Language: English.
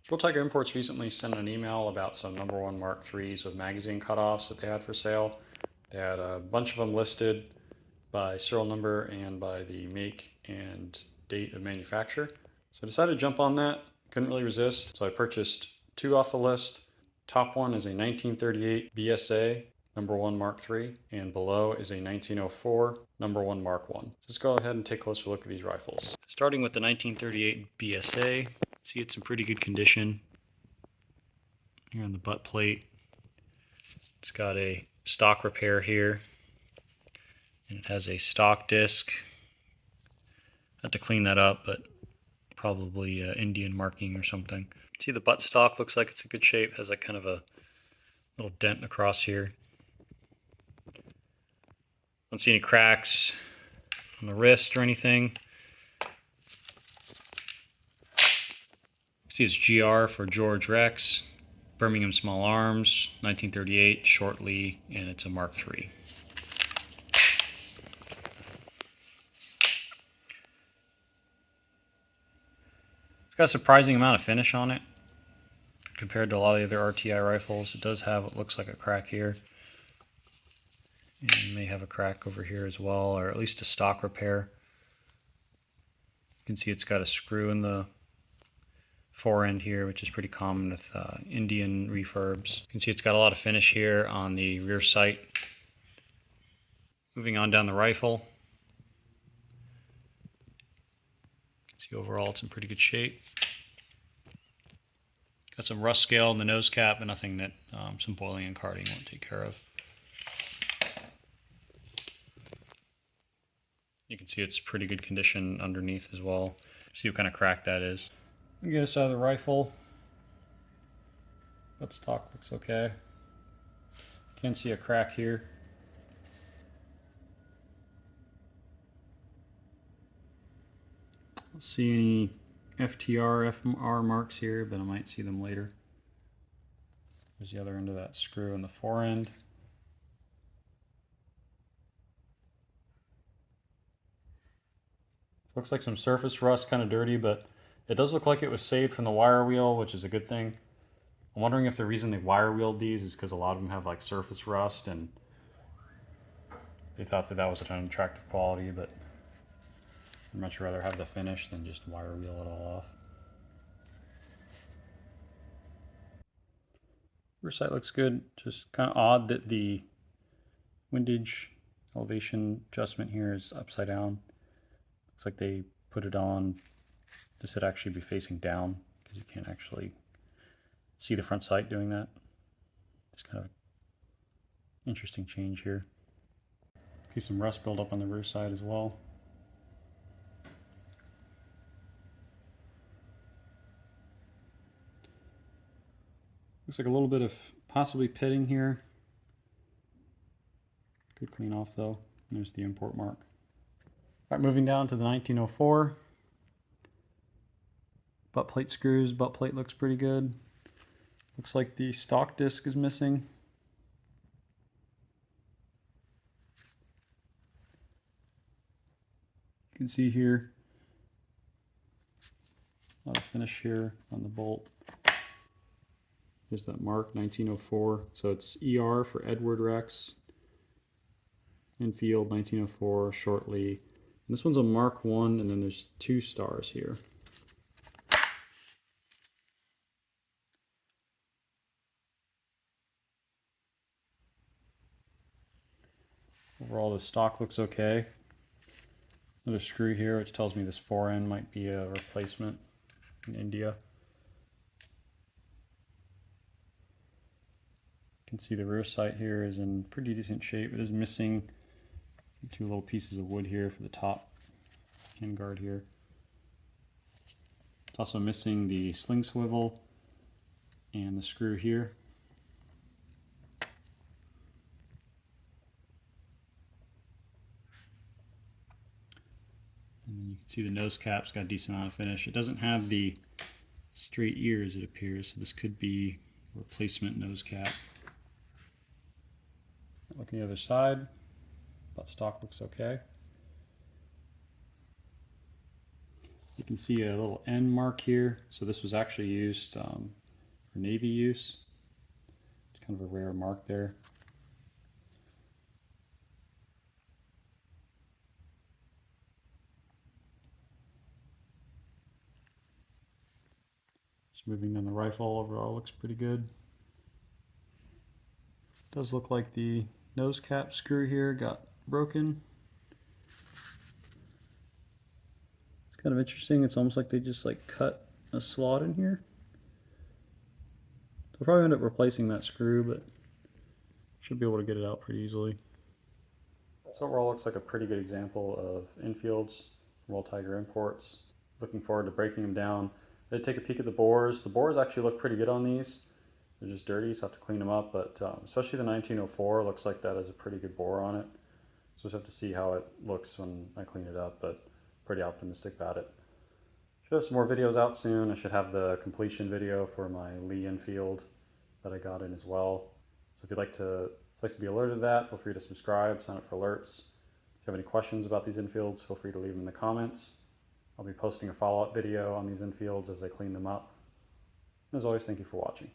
Full Tiger Imports recently sent an email about some #1 Mark IIIs with magazine cutoffs that they had for sale. They had a bunch of them listed by serial number and by the make and date of manufacture. So I decided to jump on that. Couldn't really resist, so I purchased two off the list. Top one is a 1938 BSA #1 Mark III, and below is a 1904 #1 Mark I. So let's go ahead and take a closer look at these rifles. Starting with the 1938 BSA, see it's in pretty good condition. Here on the butt plate, it's got a stock repair here, and it has a stock disc. Had to clean that up, but probably Indian marking or something. See, the butt stock looks like it's in good shape. Has like kind of a little dent across here. Don't see any cracks on the wrist or anything. See, it's GR for George Rex, Birmingham Small Arms, 1938, shortly, and it's a Mark III. It's got a surprising amount of finish on it compared to a lot of the other RTI rifles. It does have what looks like a crack here, and may have a crack over here as well, or at least a stock repair. You can see it's got a screw in the fore end here, which is pretty common with Indian refurbs. You can see it's got a lot of finish here on the rear sight. Moving on down the rifle. See, overall it's in pretty good shape. Got some rust scale in the nose cap, but nothing that some boiling and carding won't take care of. You can see it's pretty good condition underneath as well. See what kind of crack that is. Let me get us out of the rifle. Butt stock looks okay. Can see a crack here. Don't see any FTR, FR marks here, but I might see them later. There's the other end of that screw in the fore end. Looks like some surface rust, kind of dirty, but it does look like it was saved from the wire wheel, which is a good thing. I'm wondering if the reason they wire wheeled these is because a lot of them have like surface rust and they thought that that was an unattractive quality, but I'd much rather have the finish than just wire wheel it all off. Rear sight looks good, just kind of odd that the windage elevation adjustment here is upside down. Looks like they put it on. This should actually be facing down because you can't actually see the front sight doing that. Just kind of interesting change here. See some rust build up on the rear side as well. Looks like a little bit of possibly pitting here. Could clean off though. And there's the import mark. All right, moving down to the 1904. Butt plate screws. Butt plate looks pretty good. Looks like the stock disc is missing. You can see here a lot of finish here on the bolt. Here's that mark, 1904. So it's ER for Edward Rex. Enfield, 1904, shortly. And this one's a Mark I, and then there's 2 stars here. Overall, the stock looks okay. Another screw here, which tells me this fore end might be a replacement in India. You can see the rear sight here is in pretty decent shape. It is missing 2 little pieces of wood here for the top handguard here. It's also missing the sling swivel and the screw here. And then you can see the nose cap's got a decent amount of finish. It doesn't have the straight ears, it appears, so this could be a replacement nose cap. Look on the other side. Butt stock looks okay. You can see a little N mark here. So this was actually used for Navy use. It's kind of a rare mark there. Just moving on the rifle overall looks pretty good. Does look like the nose cap screw here got broken. It's kind of interesting. It's almost like they just like cut a slot in here. They'll probably end up replacing that screw, but should be able to get it out pretty easily. So overall looks like a pretty good example of Enfield's Royal Tiger imports. Looking forward to breaking them down. I did take a peek at the bores. The bores actually look pretty good on these. They're just dirty, so I have to clean them up, but especially the 1904 looks like that has a pretty good bore on it. So just have to see how it looks when I clean it up, but pretty optimistic about it. Should have some more videos out soon. I should have the completion video for my Lee Enfield that I got in as well. So if you'd like to be alerted to that, feel free to subscribe, sign up for alerts. If you have any questions about these Enfields, feel free to leave them in the comments. I'll be posting a follow-up video on these Enfields as I clean them up. And as always, thank you for watching.